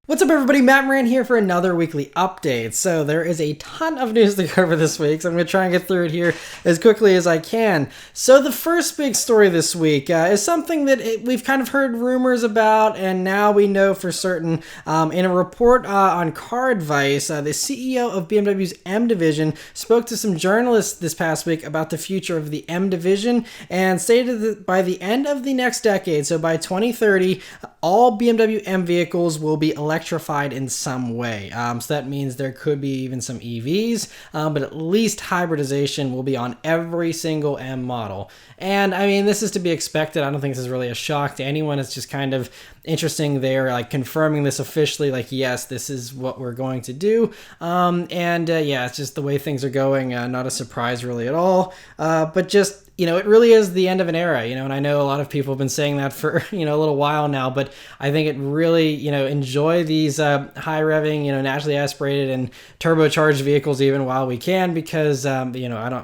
What's up everybody, Maran here for another weekly update. So there is a ton of news to cover this week, so I'm going to try and get through it here as quickly as I can. So the first big story this week is something that we've kind of heard rumors about, and now we know for certain. In a report on Car Advice, the CEO of BMW's M division spoke to some journalists this past week about the future of the M division and stated that by the end of the next decade, so by 2030, all BMW M vehicles will be electrified in some way. So that means there could be even some EVs, but at least hybridization will be on every single M model. And I mean, this is to be expected. I don't think this is really a shock to anyone. It's just kind of interesting they're like confirming this officially, like, yes, this is what we're going to do. Yeah, it's just the way things are going. Not a surprise really at all, but just, it really is the end of an era, and I know a lot of people have been saying that for, a little while now, but I think it really, enjoy these high revving, naturally aspirated and turbocharged vehicles even while we can, because, I'm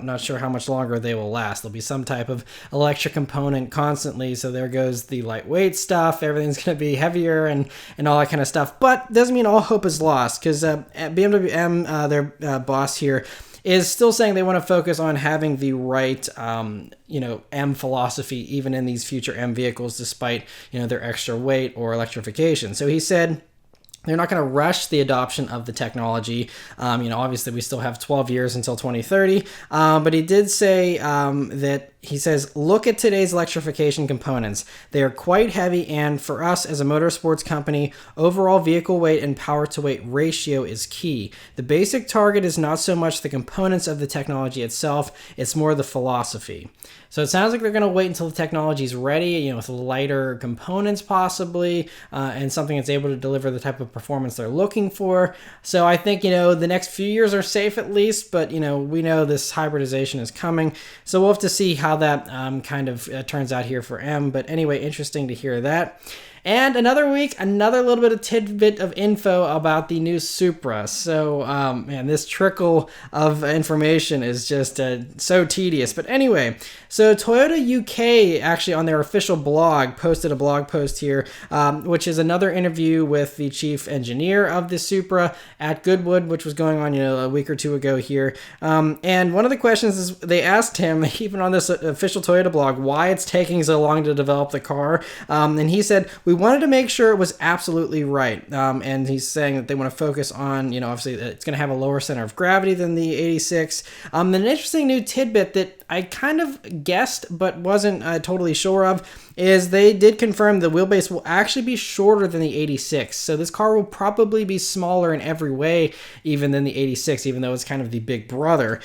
not sure how much longer they will last. There'll be some type of electric component constantly, so there goes the lightweight stuff. Everything's going to be heavier and all that kind of stuff, but doesn't mean all hope is lost, because BMW M, their boss here, is still saying they want to focus on having the right, M philosophy even in these future M vehicles, despite, their extra weight or electrification. So he said they're not going to rush the adoption of the technology. Obviously we still have 12 years until 2030, but he did say that he says, look at today's electrification components. They are quite heavy, and for us as a motorsports company, overall vehicle weight and power to weight ratio is key. The basic target is not so much the components of the technology itself, it's more the philosophy. So it sounds like they're going to wait until the technology is ready, with lighter components possibly, and something that's able to deliver the type of performance they're looking for. So I think, the next few years are safe at least, but, we know this hybridization is coming. So we'll have to see how that kind of turns out here for M. But anyway, interesting to hear that. And another week, another little bit of tidbit of info about the new Supra. So, man, this trickle of information is just so tedious. But anyway, so Toyota UK actually on their official blog posted a blog post here, which is another interview with the chief engineer of the Supra at Goodwood, which was going on, a week or two ago here. And one of the questions is they asked him, even on this official Toyota blog, why it's taking so long to develop the car. And he said, we wanted to make sure it was absolutely right. And he's saying that they want to focus on, obviously it's going to have a lower center of gravity than the 86. An interesting new tidbit that I kind of guessed but wasn't totally sure of is they did confirm the wheelbase will actually be shorter than the 86. So this car will probably be smaller in every way even than the 86, even though it's kind of the big brother.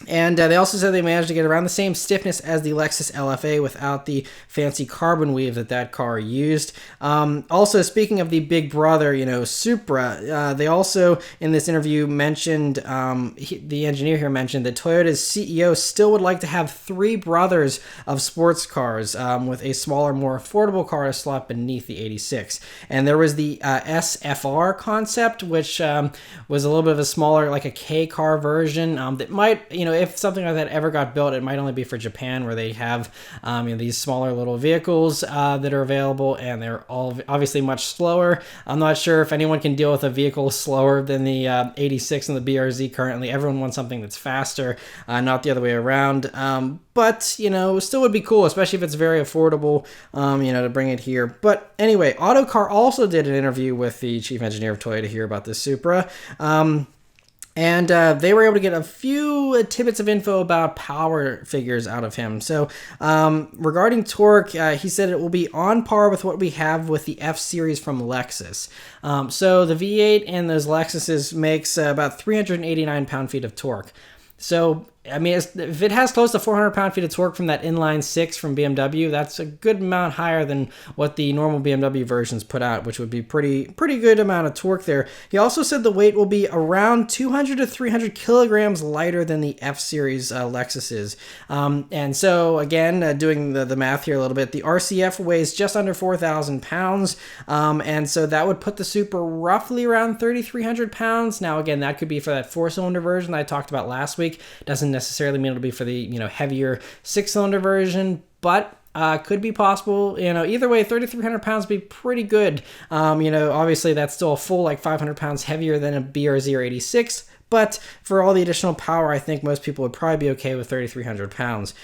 And they also said they managed to get around the same stiffness as the Lexus LFA without the fancy carbon weave that car used. Also, speaking of the big brother, Supra, they also in this interview mentioned, the engineer here mentioned that Toyota's CEO still would like to have three brothers of sports cars, with a smaller, more affordable car to slot beneath the 86. And there was the SFR concept, which was a little bit of a smaller, like a K car version that might, if something like that ever got built, it might only be for Japan, where they have these smaller little vehicles that are available, and they're all obviously much slower. I'm not sure if anyone can deal with a vehicle slower than the 86 and the BRZ currently. Everyone wants something that's faster, not the other way around. But, still would be cool, especially if it's very affordable, to bring it here. But anyway, Autocar also did an interview with the chief engineer of Toyota here about this Supra. And they were able to get a few tidbits of info about power figures out of him. So regarding torque, he said it will be on par with what we have with the F series from Lexus. So the V8 and those Lexuses makes about 389 pound-feet of torque. So I mean, if it has close to 400 pound-feet of torque from that inline six from BMW, that's a good amount higher than what the normal BMW versions put out, which would be pretty good amount of torque there. He also said the weight will be around 200 to 300 kilograms lighter than the F-Series Lexuses. And so, again, doing the math here a little bit, the RCF weighs just under 4,000 pounds, and so that would put the Supra roughly around 3,300 pounds. Now, again, that could be for that four-cylinder version that I talked about last week. Doesn't necessarily mean it'll be for the heavier six-cylinder version, but could be possible. Either way, 3,300 pounds would be pretty good. Obviously that's still a full like 500 pounds heavier than a BRZ or 86. But for all the additional power, I think most people would probably be okay with 3,300 pounds.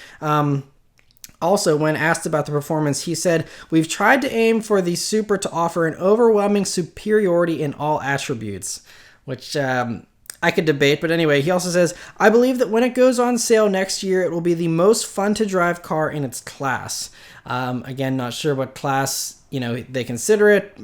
Also, when asked about the performance, he said, "We've tried to aim for the Supra to offer an overwhelming superiority in all attributes," which I could debate, but anyway, he also says, "I believe that when it goes on sale next year, it will be the most fun to drive car in its class." Again, not sure what class, they consider it,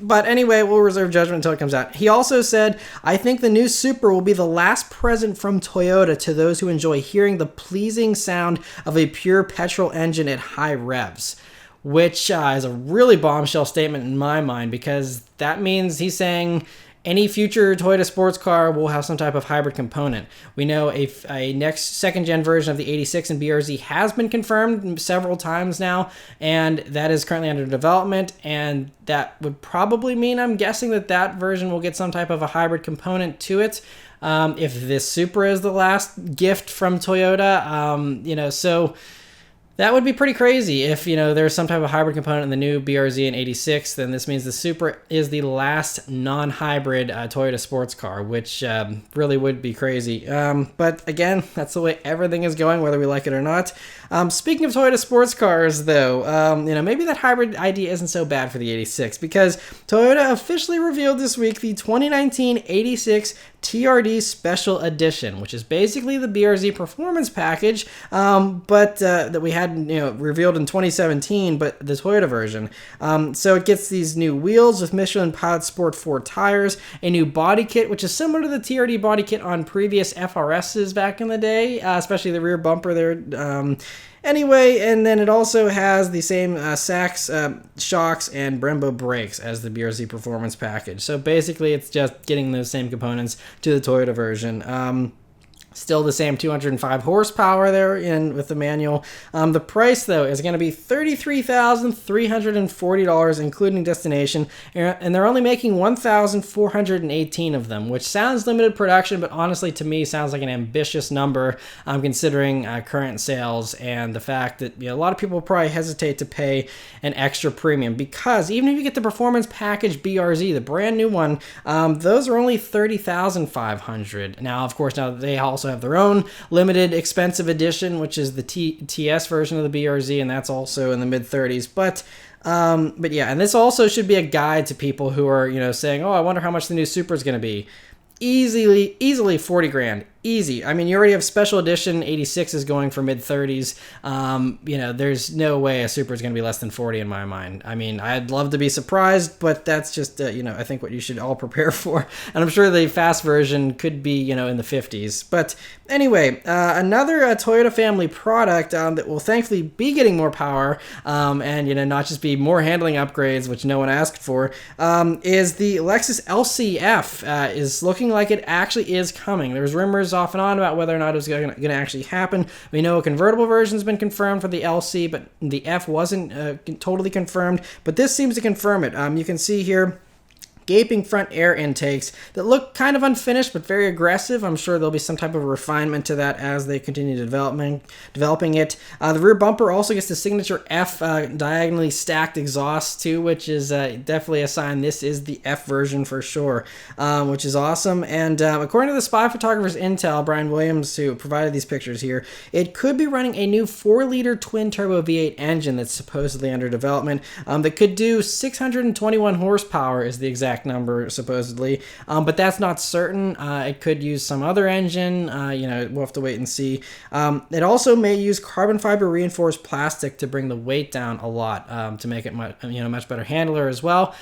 but anyway, we'll reserve judgment until it comes out. He also said, "I think the new Supra will be the last present from Toyota to those who enjoy hearing the pleasing sound of a pure petrol engine at high revs," which is a really bombshell statement in my mind, because that means he's saying any future Toyota sports car will have some type of hybrid component. We know a next second-gen version of the 86 and BRZ has been confirmed several times now, and that is currently under development, and that would probably mean, I'm guessing, that version will get some type of a hybrid component to it. If this Supra is the last gift from Toyota, so that would be pretty crazy. If, there's some type of hybrid component in the new BRZ and 86, then this means the Supra is the last non-hybrid Toyota sports car, which really would be crazy. But again, that's the way everything is going, whether we like it or not. Speaking of Toyota sports cars, though, maybe that hybrid idea isn't so bad for the 86, because Toyota officially revealed this week the 2019 86 TRD Special Edition, which is basically the BRZ performance package, but that we had revealed in 2017, but the Toyota version. So it gets these new wheels with Michelin Pilot Sport 4 tires, a new body kit, which is similar to the TRD body kit on previous FRSs back in the day, especially the rear bumper there. Anyway, and then it also has the same Sachs shocks and Brembo brakes as the BRZ performance package. So basically, it's just getting those same components to the Toyota version. Still the same 205 horsepower there with the manual. The price, though, is going to be $33,340, including destination, and they're only making 1,418 of them, which sounds limited production, but honestly, to me, sounds like an ambitious number, considering current sales and the fact that a lot of people probably hesitate to pay an extra premium, because even if you get the performance package BRZ, the brand new one, those are only $30,500. Now, of course, they also have their own limited expensive edition, which is the TS version of the BRZ, and that's also in the mid-30s. But yeah, and this also should be a guide to people who are saying, "Oh, I wonder how much the new Supra is going to be." Easily 40 grand. Easy. I mean, you already have special edition 86 is going for mid-30s. There's no way a Supra is going to be less than 40 in my mind. I mean, I'd love to be surprised, but that's just, I think what you should all prepare for. And I'm sure the fast version could be, in the 50s. But anyway, another Toyota family product that will thankfully be getting more power and, not just be more handling upgrades, which no one asked for, is the Lexus LC F. Is looking like it actually is coming. There's rumors off and on about whether or not it was going to actually happen. We know a convertible version has been confirmed for the LC, but the F wasn't totally confirmed. But this seems to confirm it. You can see here gaping front air intakes that look kind of unfinished but very aggressive. I'm sure there'll be some type of refinement to that as they continue developing it. The rear bumper also gets the signature F diagonally stacked exhaust too, which is definitely a sign this is the F version for sure, which is awesome. And according to the spy photographer's intel, Brian Williams, who provided these pictures here, it could be running a new 4-liter twin-turbo V8 engine that's supposedly under development that could do 621 horsepower is the exact number supposedly, but that's not certain. It could use some other engine. We'll have to wait and see. It also may use carbon fiber reinforced plastic to bring the weight down a lot, to make it much better handler as well,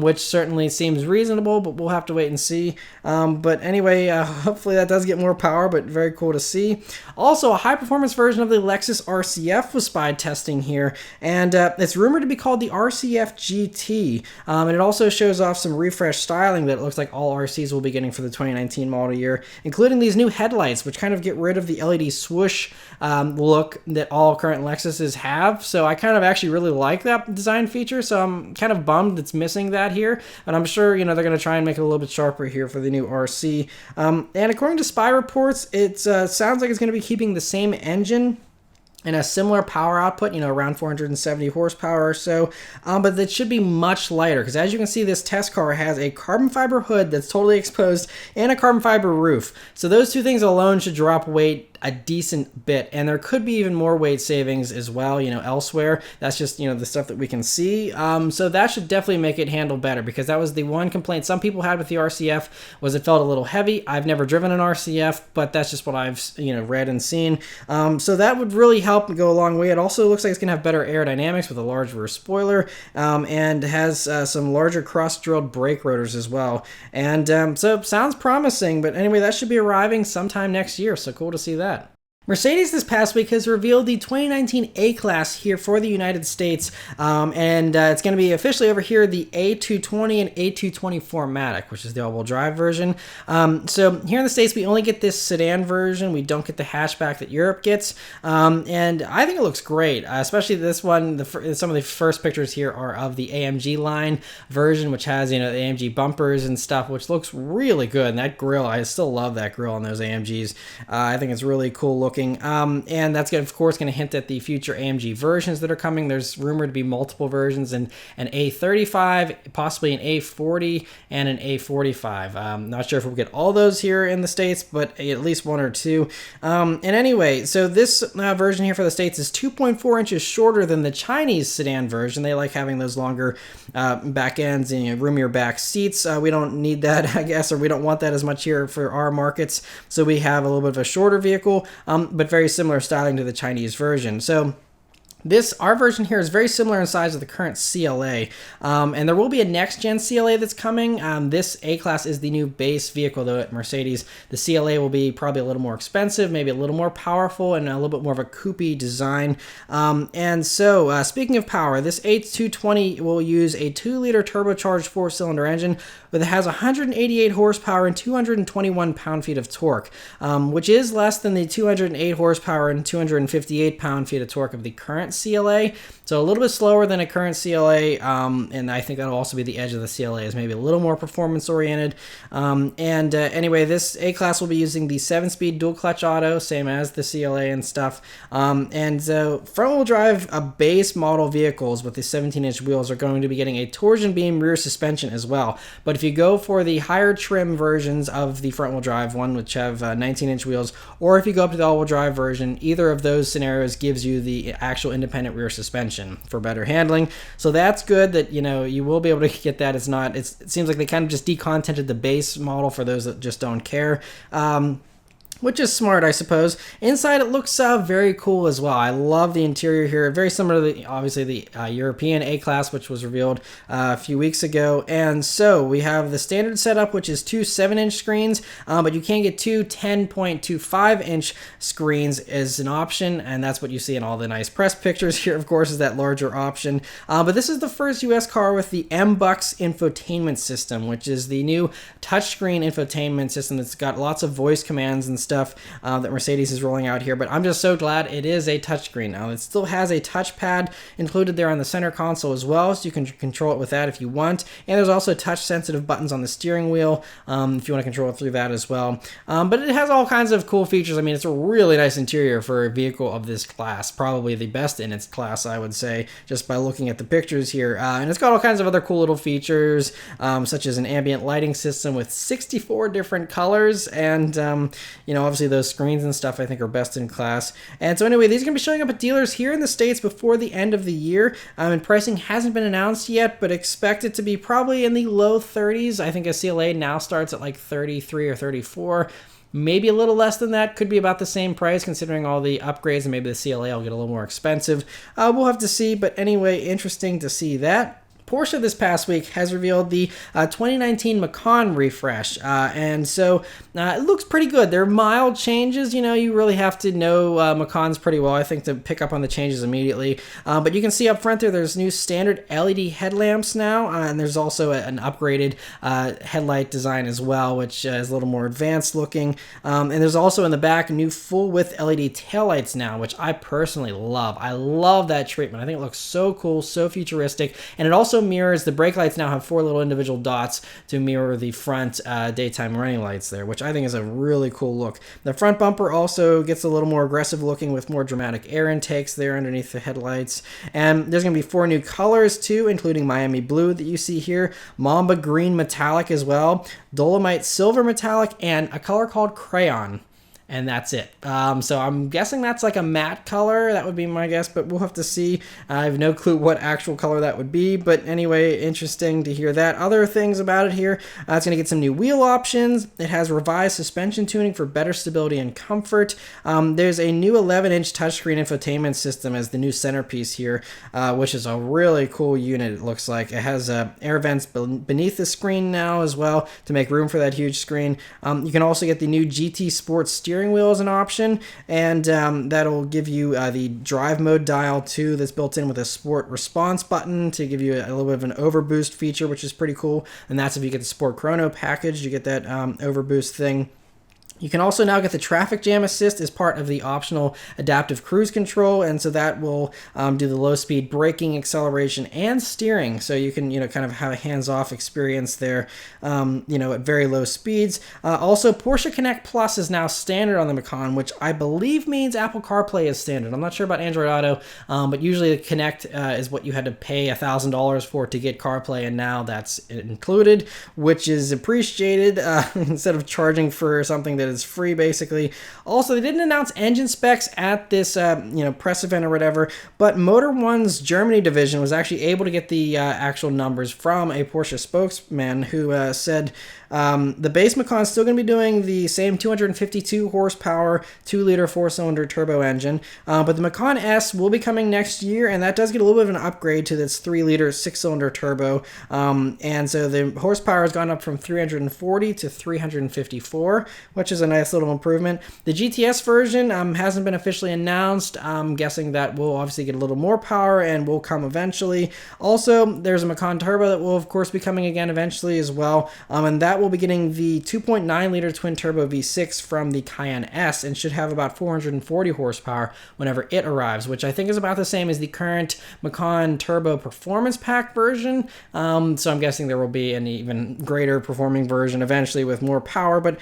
which certainly seems reasonable, but we'll have to wait and see. But anyway, hopefully that does get more power, but very cool to see. Also, a high performance version of the Lexus RC F was spied testing here, and it's rumored to be called the RC F GT, and it also shows off some refreshed styling that it looks like all RCs will be getting for the 2019 model year, including these new headlights, which kind of get rid of the LED swoosh look that all current Lexuses have. So I kind of actually really like that design feature, so I'm kind of bummed it's missing that here, and I'm sure they're going to try and make it a little bit sharper here for the new RC. And according to spy reports, it sounds like it's going to be keeping the same engine and a similar power output, around 470 horsepower or so, but that should be much lighter, because as you can see, this test car has a carbon fiber hood that's totally exposed and a carbon fiber roof. So those two things alone should drop weight a decent bit, and there could be even more weight savings as well, elsewhere. That's just, the stuff that we can see. So that should definitely make it handle better, because that was the one complaint some people had with the RCF, was it felt a little heavy. I've never driven an RCF, but that's just what I've, read and seen. So that would really help and go a long way. It also looks like it's going to have better aerodynamics with a large rear spoiler, and has some larger cross-drilled brake rotors as well. And so it sounds promising, but anyway, that should be arriving sometime next year, so cool to see that. Mercedes this past week has revealed the 2019 A-Class here for the United States, and it's going to be officially over here the A220 and A220 4MATIC, which is the all-wheel drive version. So here in the States, we only get this sedan version. We don't get the hatchback that Europe gets, and I think it looks great, especially this one. Some of the first pictures here are of the AMG line version, which has, the AMG bumpers and stuff, which looks really good. And that grille, I still love that grille on those AMGs. I think it's really cool looking. And that's of course going to hint at the future AMG versions that are coming. There's rumored to be multiple versions, and an A35, possibly an A40, and an A45. Not sure if we'll get all those here in the States, but at least one or two. And anyway, so this version here for the States is 2.4 inches shorter than the Chinese sedan version. They like having those longer back ends and roomier back seats. We don't need that, I guess, or we don't want that as much here for our markets. So we have a little bit of a shorter vehicle, but very similar styling to the Chinese version. So our version here is very similar in size to the current CLA, and there will be a next-gen CLA that's coming. This A-Class is the new base vehicle, though, at Mercedes. The CLA will be probably a little more expensive, maybe a little more powerful, and a little bit more of a coupé design. And so, speaking of power, this A220 will use a 2-liter turbocharged 4-cylinder engine that has 188 horsepower and 221 pound-feet of torque, which is less than the 208 horsepower and 258 pound-feet of torque of the current CLA, so a little bit slower than a current CLA, and I think that'll also be the edge of the CLA, is maybe a little more performance oriented. Anyway, this A-Class will be using the 7-speed dual clutch auto, same as the CLA and stuff. And so front-wheel drive base model vehicles with the 17-inch wheels are going to be getting a torsion beam rear suspension as well. But if you go for the higher trim versions of the front-wheel drive one, which have 19-inch wheels, or if you go up to the all-wheel drive version, either of those scenarios gives you the actual independent rear suspension for better handling. So that's good that, you will be able to get that. It seems like they kind of just decontented the base model for those that just don't care. Which is smart, I suppose. Inside, it looks very cool as well. I love the interior here. Very similar to, obviously, the European A-Class, which was revealed a few weeks ago. And so, we have the standard setup, which is two 7-inch screens, but you can get two 10.25-inch screens as an option, and that's what you see in all the nice press pictures here, of course, is that larger option. But this is the first U.S. car with the M-Bux infotainment system, which is the new touchscreen infotainment system that's got lots of voice commands and stuff that Mercedes is rolling out here, but I'm just so glad it is a touchscreen now. It still has a touchpad included there on the center console as well, so you can control it with that if you want, and there's also touch-sensitive buttons on the steering wheel if you want to control it through that as well. But it has all kinds of cool features. I mean, it's a really nice interior for a vehicle of this class, probably the best in its class, I would say, just by looking at the pictures here. And it's got all kinds of other cool little features, such as an ambient lighting system with 64 different colors, and obviously those screens and stuff I think are best in class. And so anyway, these are going to be showing up at dealers here in the States before the end of the year, and pricing hasn't been announced yet, but expect it to be probably in the low 30s. I think a CLA now starts at like 33 or 34. Maybe a little less than that, could be about the same price considering all the upgrades, and maybe the CLA will get a little more expensive. We'll have to see, but anyway, interesting to see that. Porsche this past week has revealed the 2019 Macan refresh, and so it looks pretty good. They're mild changes. You really have to know Macans pretty well, I think, to pick up on the changes immediately. But you can see up front there's new standard LED headlamps now, and there's also an upgraded headlight design as well, which is a little more advanced looking. And there's also in the back new full-width LED taillights now, which I personally love. I love that treatment. I think it looks so cool, so futuristic, and it also also mirrors, the brake lights now have 4 little individual dots to mirror the front daytime running lights there, which I think is a really cool look. The front bumper also gets a little more aggressive looking with more dramatic air intakes there underneath the headlights. And there's going to be 4 new colors too, including Miami Blue that you see here, Mamba Green Metallic as well, Dolomite Silver Metallic, and a color called Crayon. And that's it. So I'm guessing that's like a matte color. That would be my guess, but we'll have to see. I have no clue what actual color that would be. But anyway, interesting to hear that. Other things about it here, it's going to get some new wheel options. It has revised suspension tuning for better stability and comfort. There's a new 11-inch touchscreen infotainment system as the new centerpiece here, which is a really cool unit, it looks like. It has air vents beneath the screen now as well to make room for that huge screen. You can also get the new GT Sport steering wheel as an option, and that'll give you the drive mode dial too, that's built in with a sport response button to give you a little bit of an overboost feature, which is pretty cool. And that's if you get the Sport Chrono package, you get that overboost thing. You can also now get the traffic jam assist as part of the optional adaptive cruise control, and so that will do the low-speed braking, acceleration, and steering. So you can, kind of have a hands-off experience there, at very low speeds. Also, Porsche Connect Plus is now standard on the Macan, which I believe means Apple CarPlay is standard. I'm not sure about Android Auto, but usually the Connect is what you had to pay $1,000 for to get CarPlay, and now that's included, which is appreciated instead of charging for something that is free basically. Also, they didn't announce engine specs at this press event or whatever, but Motor One's Germany division was actually able to get the actual numbers from a Porsche spokesman who said the base Macan is still going to be doing the same 252 horsepower 2-liter 4-cylinder turbo engine, but the Macan S will be coming next year, and that does get a little bit of an upgrade to this 3-liter 6-cylinder turbo, and so the horsepower has gone up from 340 to 354, which is a nice little improvement. The GTS version hasn't been officially announced. I'm guessing that will obviously get a little more power and will come eventually. Also, there's a Macan Turbo that will of course be coming again eventually as well, and that will be getting the 2.9-liter twin-turbo V6 from the Cayenne S and should have about 440 horsepower whenever it arrives, which I think is about the same as the current Macan Turbo Performance Pack version. So I'm guessing there will be an even greater performing version eventually with more power, but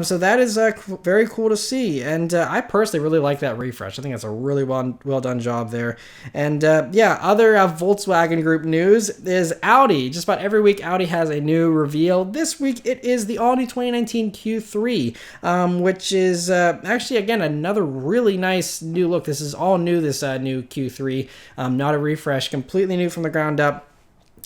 so that is very cool to see, and I personally really like that refresh. I think that's a really well done job there. And other Volkswagen Group news is Audi. Just about every week Audi has a new reveal. This week it is the Audi 2019 Q3, which is actually again another really nice new look. This is all new, this new Q3, not a refresh, completely new from the ground up.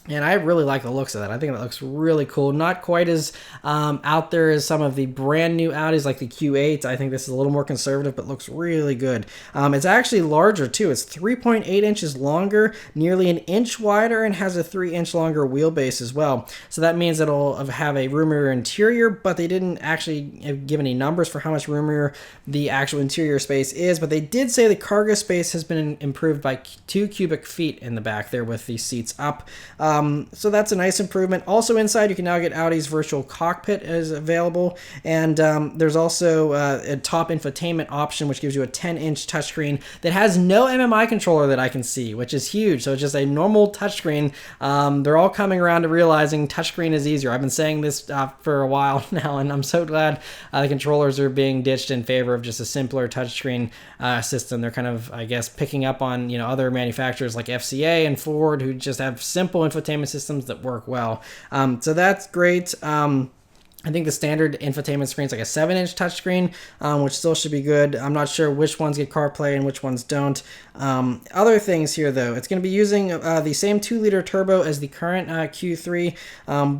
And I really like the looks of that. I think that looks really cool. Not quite as out there as some of the brand new Audis like the Q8. I think this is a little more conservative, but looks really good. It's actually larger too. It's 3.8 inches longer, nearly an inch wider, and has a 3-inch longer wheelbase as well. So that means it'll have a roomier interior, but they didn't actually give any numbers for how much roomier the actual interior space is. But they did say the cargo space has been improved by 2 cubic feet in the back there with the seats up. So that's a nice improvement. Also inside, you can now get Audi's virtual cockpit is available, and there's also a top infotainment option, which gives you a 10-inch touchscreen that has no MMI controller that I can see, which is huge. So it's just a normal touchscreen. They're all coming around to realizing touchscreen is easier. I've been saying this for a while now, and I'm so glad the controllers are being ditched in favor of just a simpler touchscreen system. They're kind of, I guess, picking up on other manufacturers like FCA and Ford who just have simple infotainment systems that work well. So that's great. I think the standard infotainment screen is like a 7-inch touchscreen, which still should be good. I'm not sure which ones get CarPlay and which ones don't. Other things here, though, it's going to be using the same 2-liter turbo as the current Q3,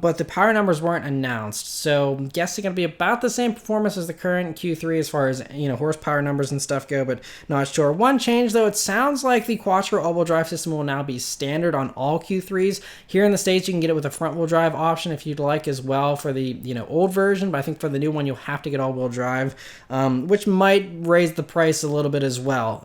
but the power numbers weren't announced. So I'm guessing it's going to be about the same performance as the current Q3 as far as horsepower numbers and stuff go, but not sure. One change, though, it sounds like the Quattro all-wheel drive system will now be standard on all Q3s. Here in the States, you can get it with a front-wheel drive option if you'd like as well for the old version, but I think for the new one, you'll have to get all-wheel drive, which might raise the price a little bit as well.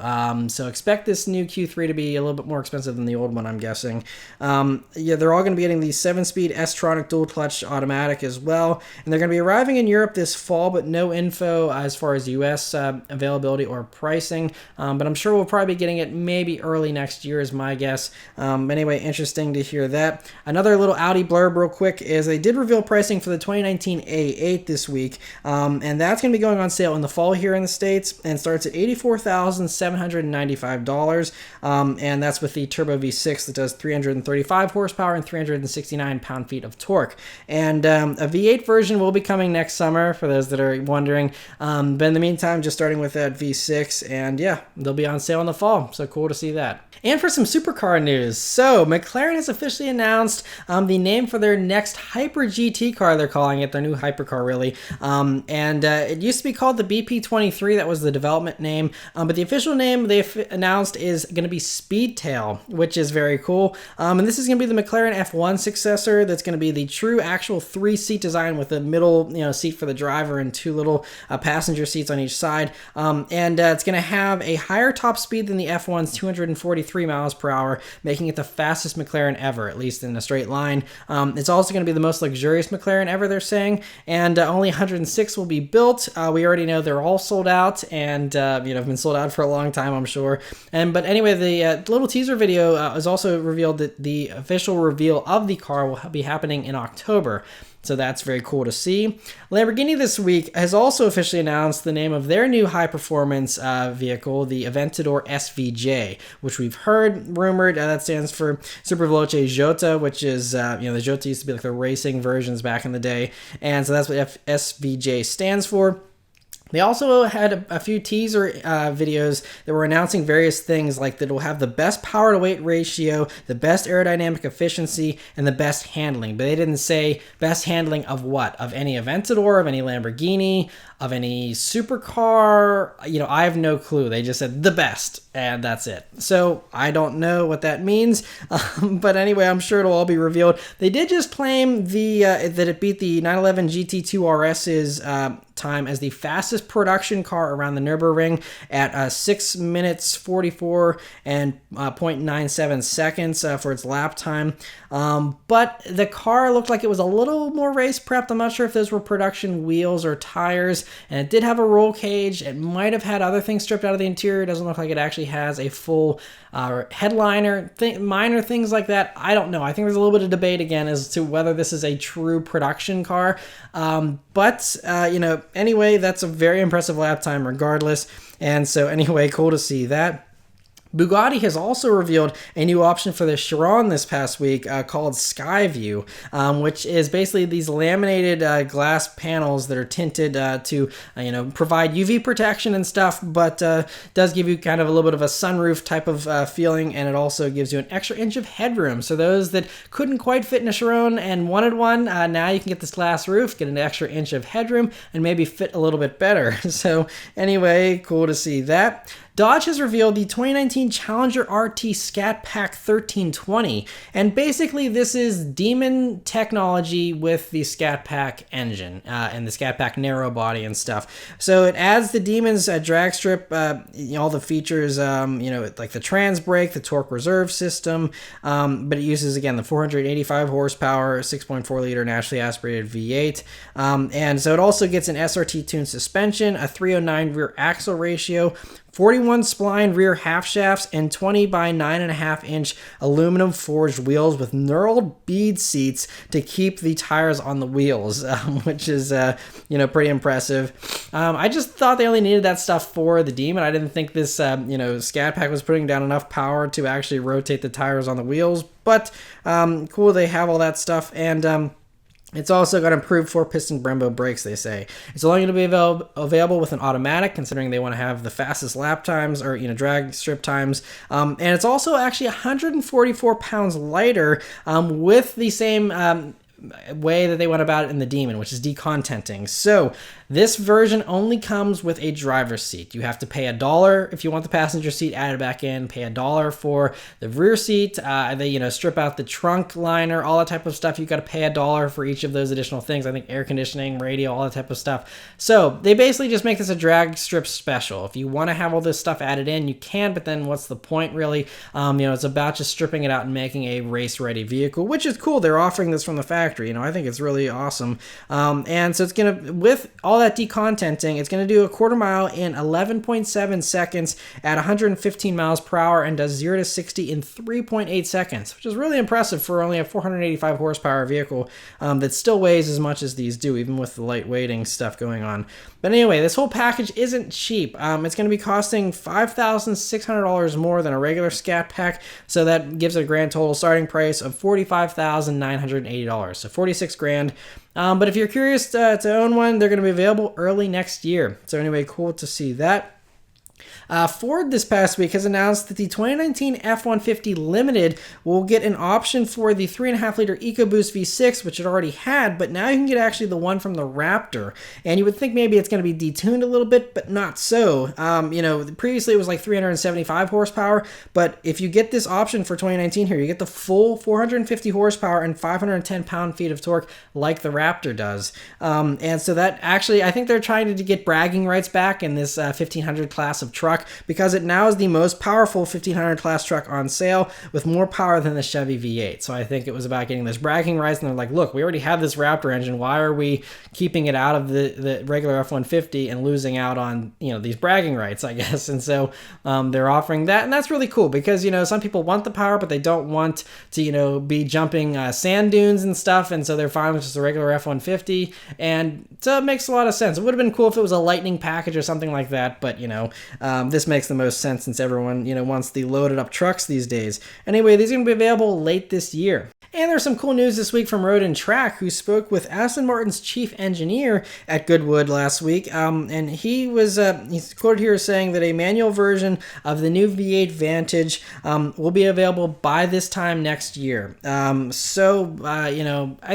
So expect this new Q3 to be a little bit more expensive than the old one, I'm guessing. Yeah, they're all going to be getting the 7-speed S-tronic dual-clutch automatic as well, and they're going to be arriving in Europe this fall, but no info as far as US availability or pricing, but I'm sure we'll probably be getting it maybe early next year is my guess. Anyway, interesting to hear that. Another little Audi blurb real quick is they did reveal pricing for the 2019 A8 this week, and that's going to be going on sale in the fall here in the States and starts at $84,795, and that's with the turbo V6 that does 335 horsepower and 369 pound-feet of torque. And a V8 version will be coming next summer for those that are wondering, but in the meantime, just starting with that V6, and yeah, they'll be on sale in the fall, so cool to see that. And for some supercar news, so McLaren has officially announced the name for their next Hyper GT car, they're calling it, their new hypercar really, and it used to be called the BP23, that was the development name, but the official name they've announced is going to be Speedtail, which is very cool, and this is going to be the McLaren F1 successor. That's going to be the true actual 3-seat design with a middle seat for the driver and 2 little passenger seats on each side, and it's going to have a higher top speed than the F1's 243 miles per hour, making it the fastest McLaren ever, at least in a straight line. It's also going to be the most luxurious McLaren ever, they're saying, and only 106 will be built. We already know they're all sold out, and have been sold out for a long time, I'm sure. But anyway, the little teaser video has also revealed that the official reveal of the car will be happening in October. So that's very cool to see. Lamborghini this week has also officially announced the name of their new high-performance vehicle, the Aventador SVJ, which we've heard rumored. That stands for Super Veloce Jota, which is, the Jota used to be like the racing versions back in the day. And so that's what SVJ stands for. They also had a few teaser videos that were announcing various things like that it will have the best power to weight ratio, the best aerodynamic efficiency, and the best handling. But they didn't say best handling of what? Of any Aventador, of any Lamborghini, of any supercar. I have no clue. They just said the best, and that's it. So I don't know what that means. But anyway, I'm sure it'll all be revealed. They did just claim that it beat the 911 GT2 RS's time as the fastest production car around the Nurburgring at 6 minutes 44 and 0.97 seconds for its lap time. But the car looked like it was a little more race prepped. I'm not sure if those were production wheels or tires, and it did have a roll cage. It might have had other things stripped out of the interior. It doesn't look like it actually has a full headliner, minor things like that. I don't know. I think there's a little bit of debate again as to whether this is a true production car. But anyway, that's a very impressive lap time regardless. And so anyway, cool to see that. Bugatti has also revealed a new option for the Chiron this past week called Skyview, which is basically these laminated glass panels that are tinted to provide UV protection and stuff, but does give you kind of a little bit of a sunroof type of feeling, and it also gives you an extra inch of headroom. So those that couldn't quite fit in a Chiron and wanted one, now you can get this glass roof, get an extra inch of headroom, and maybe fit a little bit better. So anyway, cool to see that. Dodge has revealed the 2019 Challenger RT Scat Pack 1320, and basically this is Demon technology with the Scat Pack engine and the Scat Pack narrow body and stuff. So it adds the Demon's drag strip, all the features, like the trans brake, the torque reserve system, but it uses again the 485 horsepower, 6.4 liter naturally aspirated V8, and so it also gets an SRT tuned suspension, a 309 rear axle ratio, 41 spline rear half shafts, and 20 by 9.5 inch aluminum forged wheels with knurled bead seats to keep the tires on the wheels, which is pretty impressive. I just thought they only needed that stuff for the Demon. I didn't think this Scat Pack was putting down enough power to actually rotate the tires on the wheels, but cool they have all that stuff. And it's also got improved 4-piston Brembo brakes, they say. It's only going to be available with an automatic, considering they want to have the fastest lap times or drag strip times. And it's also actually 144 pounds lighter with the same way that they went about it in the Demon, which is decontenting. So this version only comes with a driver's seat. You have to pay $1 if you want the passenger seat added back in, pay $1 for the rear seat. They strip out the trunk liner, all that type of stuff. You got to pay $1 for each of those additional things. I think air conditioning, radio, all that type of stuff. So they basically just make this a drag strip special. If you want to have all this stuff added in, you can, but then what's the point really? It's about just stripping it out and making a race ready vehicle, which is cool. They're offering this from the factory. I think it's really awesome. And so it's gonna, with all that decontenting, it's gonna do a quarter mile in 11.7 seconds at 115 miles per hour and does 0 to 60 in 3.8 seconds, which is really impressive for only a 485 horsepower vehicle that still weighs as much as these do, even with the light weighting stuff going on. But anyway, this whole package isn't cheap. It's going to be costing $5,600 more than a regular Scat pack, so that gives a grand total starting price of $45,980, so 46 grand. But if you're curious to own one, they're going to be available early next year. So anyway, cool to see that. Ford this past week has announced that the 2019 F-150 Limited will get an option for the 3.5-liter EcoBoost V6, which it already had, but now you can get actually the one from the Raptor. And you would think maybe it's going to be detuned a little bit, but not so. Previously it was like 375 horsepower, but if you get this option for 2019 here, you get the full 450 horsepower and 510 pound-feet of torque like the Raptor does. And so that actually, I think they're trying to get bragging rights back in this 1500 class of truck, because it now is the most powerful 1500 class truck on sale with more power than the Chevy V8. So I think it was about getting this bragging rights, and they're like, look, we already have this Raptor engine. Why are we keeping it out of the regular F-150 and losing out on, these bragging rights, I guess? And so they're offering that, and that's really cool because, some people want the power, but they don't want to, be jumping sand dunes and stuff, and so they're fine with just a regular F-150, and so it makes a lot of sense. It would have been cool if it was a Lightning package or something like that, but, this makes the most sense since everyone, wants the loaded up trucks these days. Anyway, these are going to be available late this year. And there's some cool news this week from Road and Track, who spoke with Aston Martin's chief engineer at Goodwood last week. And he's quoted here saying that a manual version of the new V8 Vantage will be available by this time next year. I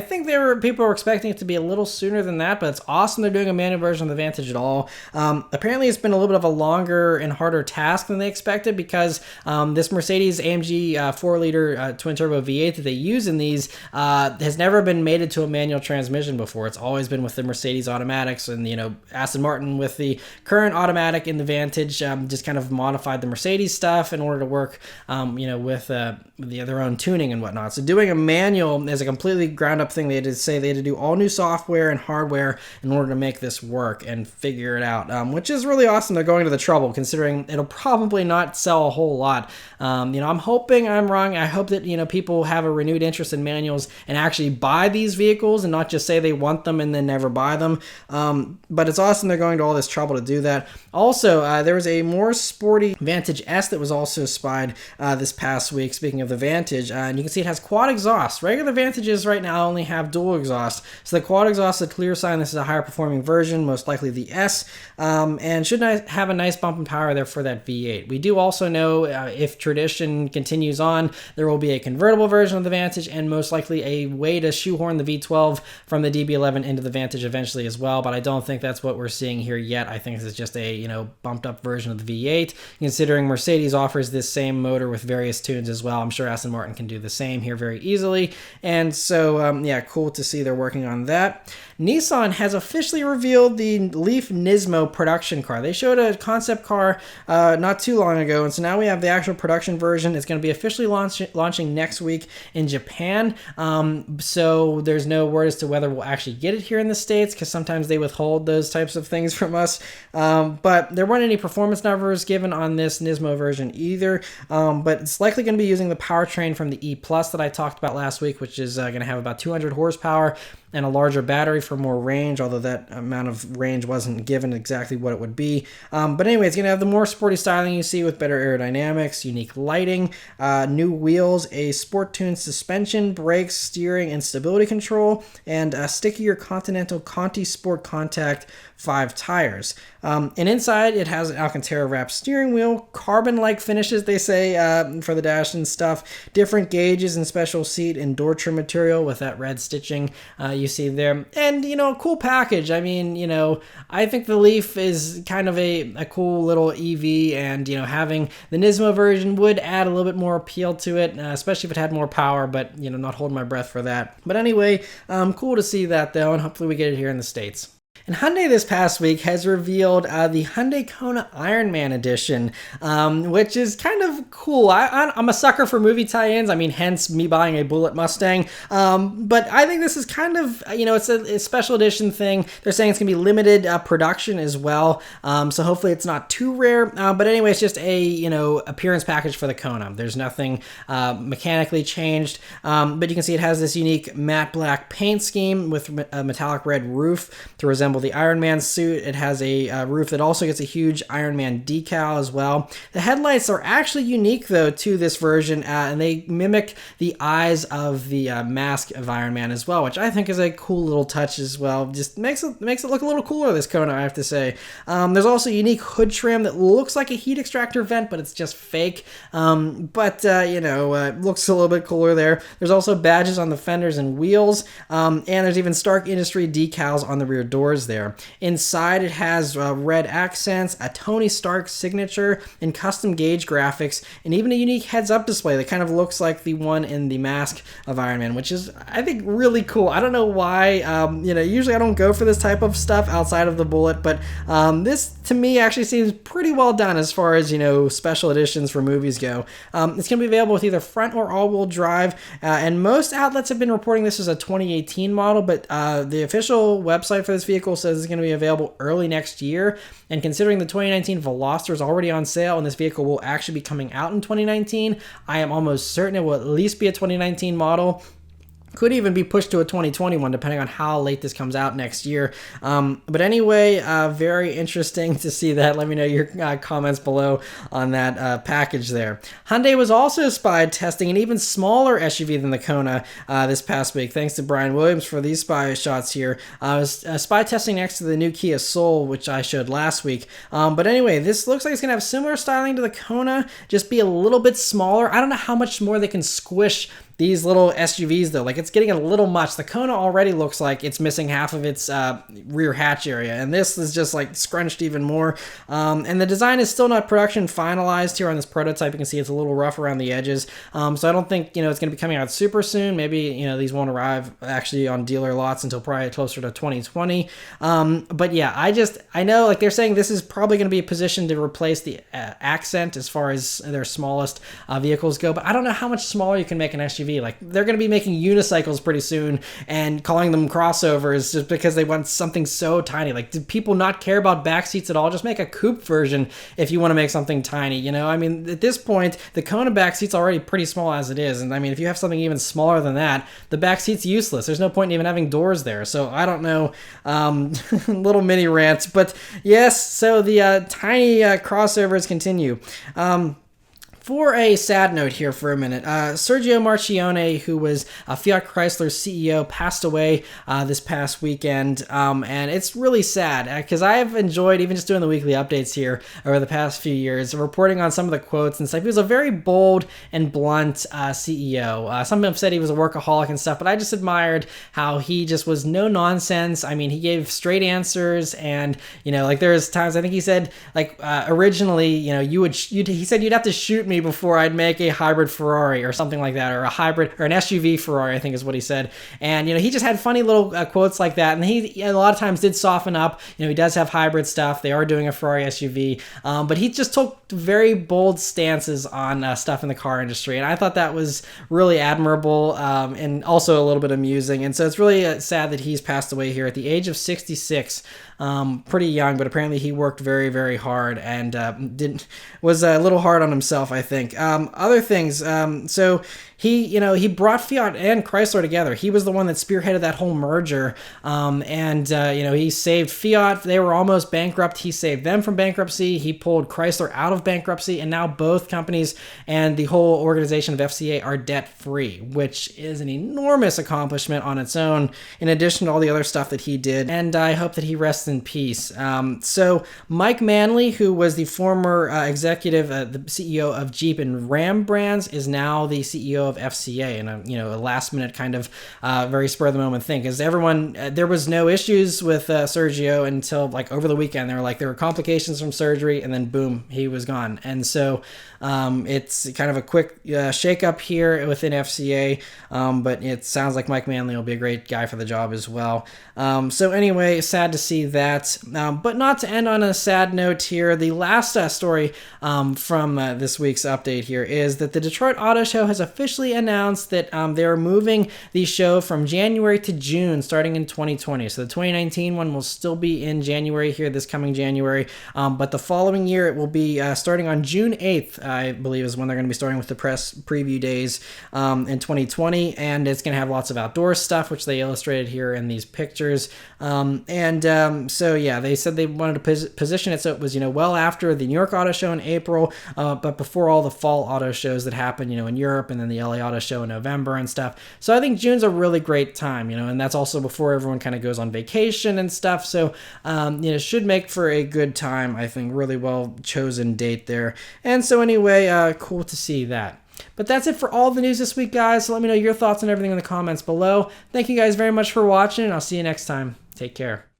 think people were expecting it to be a little sooner than that, but it's awesome they're doing a manual version of the Vantage at all. Apparently it's been a little bit of a longer and harder task than they expected, because this Mercedes-AMG 4-liter twin-turbo V8 that they use in these has never been mated to a manual transmission before. It's always been with the Mercedes automatics, and Aston Martin with the current automatic in the Vantage just kind of modified the Mercedes stuff in order to work with their own tuning and whatnot. So doing a manual is a completely ground up thing. They had to do all new software and hardware in order to make this work and figure it out, which is really awesome. They're going to the trouble, considering it'll probably not sell a whole lot. I'm hoping I'm wrong. I hope that people have a renewed interest in manuals and actually buy these vehicles and not just say they want them and then never buy them. But it's awesome they're going to all this trouble to do that. Also, there was a more sporty Vantage S that was also spied this past week, speaking of the Vantage, and you can see it has quad exhaust. Regular Vantages right now only have dual exhaust, so the quad exhaust is a clear sign this is a higher performing version, most likely the S, and should have a nice bump in power there for that V8. We do also know if tradition continues on, there will be a convertible version of the Vantage, and most likely a way to shoehorn the V12 from the DB11 into the Vantage eventually as well, but I don't think that's what we're seeing here yet. I think this is just a bumped up version of the V8, considering Mercedes offers this same motor with various tunes as well. I'm sure Aston Martin can do the same here very easily, and so cool to see they're working on that. Nissan has officially revealed the Leaf Nismo production car. They showed a concept car not too long ago, and so now we have the actual production version. It's going to be officially launching next week in Japan. So there's no word as to whether we'll actually get it here in the States, because sometimes they withhold those types of things from us. But there weren't any performance numbers given on this Nismo version either. But it's likely going to be using the powertrain from the E Plus that I talked about last week, which is going to have about 200 horsepower. and a larger battery for more range, although that amount of range wasn't given exactly what it would be. But anyway, it's going to have the more sporty styling you see with better aerodynamics, unique lighting, new wheels, a sport-tuned suspension, brakes, steering, and stability control, and a stickier Continental Conti Sport Contact 5 tires. And inside, it has an Alcantara wrapped steering wheel, carbon-like finishes, they say, for the dash and stuff, different gauges and special seat and door trim material with that red stitching you see there. And, a cool package. I mean, I think the Leaf is kind of a cool little EV, and, having the NISMO version would add a little bit more appeal to it, especially if it had more power, but, not holding my breath for that. But anyway, cool to see that, though, and hopefully we get it here in the States. And Hyundai this past week has revealed the Hyundai Kona Ironman edition, which is kind of cool. I'm a sucker for movie tie-ins. I mean, hence me buying a Bullet Mustang. But I think this is kind of, it's a special edition thing. They're saying it's going to be limited production as well. So hopefully it's not too rare. But anyway, it's just a, appearance package for the Kona. There's nothing mechanically changed. But you can see it has this unique matte black paint scheme with a metallic red roof to resemble the Iron Man suit. It has a roof that also gets a huge Iron Man decal as well. The headlights are actually unique though to this version, and they mimic the eyes of the mask of Iron Man as well, which I think is a cool little touch as well. Just makes it look a little cooler, this Kona, I have to say. There's also a unique hood trim that looks like a heat extractor vent, but it's just fake. Looks a little bit cooler there. There's also badges on the fenders and wheels, and there's even Stark Industry decals on the rear doors there. Inside, it has red accents, a Tony Stark signature, and custom gauge graphics, and even a unique heads-up display that kind of looks like the one in the mask of Iron Man, which is, I think, really cool. I don't know why. Usually I don't go for this type of stuff outside of the Bullet, but this, to me, actually seems pretty well done as far as, special editions for movies go. It's going to be available with either front or all-wheel drive, and most outlets have been reporting this as a 2018 model, but the official website for this vehicle says it's going to be available early next year. And considering the 2019 Veloster is already on sale and this vehicle will actually be coming out in 2019, I am almost certain it will at least be a 2019 model. Could even be pushed to a 2020 one, depending on how late this comes out next year. But anyway, very interesting to see that. Let me know your comments below on that package there. Hyundai was also spied testing an even smaller SUV than the Kona this past week. Thanks to Brian Williams for these spy shots here. Spy testing next to the new Kia Soul, which I showed last week. But anyway, this looks like it's going to have similar styling to the Kona, just be a little bit smaller. I don't know how much more they can squish these little SUVs though. Like, it's getting a little much. The Kona already looks like it's missing half of its rear hatch area, and this is just like scrunched even more. And the design is still not production finalized here on this prototype. You can see it's a little rough around the edges. So I don't think it's going to be coming out super soon. Maybe these won't arrive actually on dealer lots until probably closer to 2020. But yeah, I know, like, they're saying this is probably going to be positioned to replace the Accent as far as their smallest vehicles go. But I don't know how much smaller you can make an SUV. Like, they're going to be making unicycles pretty soon and calling them crossovers just because they want something so tiny. Like, do people not care about back seats at all? Just make a coupe version if you want to make something tiny, I mean, at this point, the Kona back seat's already pretty small as it is. And I mean, if you have something even smaller than that, the back seat's useless. There's no point in even having doors there. So I don't know, little mini rants, but yes, so the tiny crossovers continue. For a sad note here for a minute, Sergio Marchionne, who was Fiat Chrysler's CEO, passed away this past weekend, and it's really sad because I've enjoyed even just doing the weekly updates here over the past few years, reporting on some of the quotes and stuff. He was a very bold and blunt CEO. Some have said he was a workaholic and stuff, but I just admired how he just was no nonsense. I mean, he gave straight answers, and like, there's times I think he said, like, originally, he said you'd have to shoot me before I'd make a hybrid Ferrari or something like that, or a hybrid or an SUV Ferrari, I think is what he said. And he just had funny little quotes like that, and he a lot of times did soften up. He does have hybrid stuff. They are doing a Ferrari SUV, but he just took very bold stances on stuff in the car industry, and I thought that was really admirable, and also a little bit amusing. And so it's really sad that he's passed away here at the age of 66. Pretty young, but apparently he worked very, very hard and was a little hard on himself, I think. Other things, so he brought Fiat and Chrysler together. He was the one that spearheaded that whole merger. He saved Fiat. They were almost bankrupt. He saved them from bankruptcy. He pulled Chrysler out of bankruptcy, and now both companies and the whole organization of FCA are debt-free, which is an enormous accomplishment on its own, in addition to all the other stuff that he did, and I hope that he rests in peace. So Mike Manley, who was the former executive, the CEO of Jeep and Ram brands, is now the CEO of FCA, and a last-minute kind of very spur-of-the-moment thing, because everyone, there was no issues with Sergio until like over the weekend. They were like, there were complications from surgery, and then boom, he was gone. And so it's kind of a quick shake-up here within FCA, but it sounds like Mike Manley will be a great guy for the job as well. So anyway, sad to see that, but not to end on a sad note here. The last story from this week's update here is that the Detroit Auto Show has officially announced that they're moving the show from January to June starting in 2020. So the 2019 one will still be in January here, this coming January, but the following year it will be starting on June 8th, I believe, is when they're going to be starting with the press preview days in 2020, and it's going to have lots of outdoor stuff, which they illustrated here in these pictures. So yeah, they said they wanted to position it so it was, well after the New York Auto Show in April, but before all the fall auto shows that happen, in Europe, and then the LA Auto Show in November and stuff. So I think June's a really great time, and that's also before everyone kind of goes on vacation and stuff. So, should make for a good time, I think. Really well chosen date there. And so anyway, cool to see that. But that's it for all the news this week, guys. So let me know your thoughts on everything in the comments below. Thank you guys very much for watching, and I'll see you next time. Take care.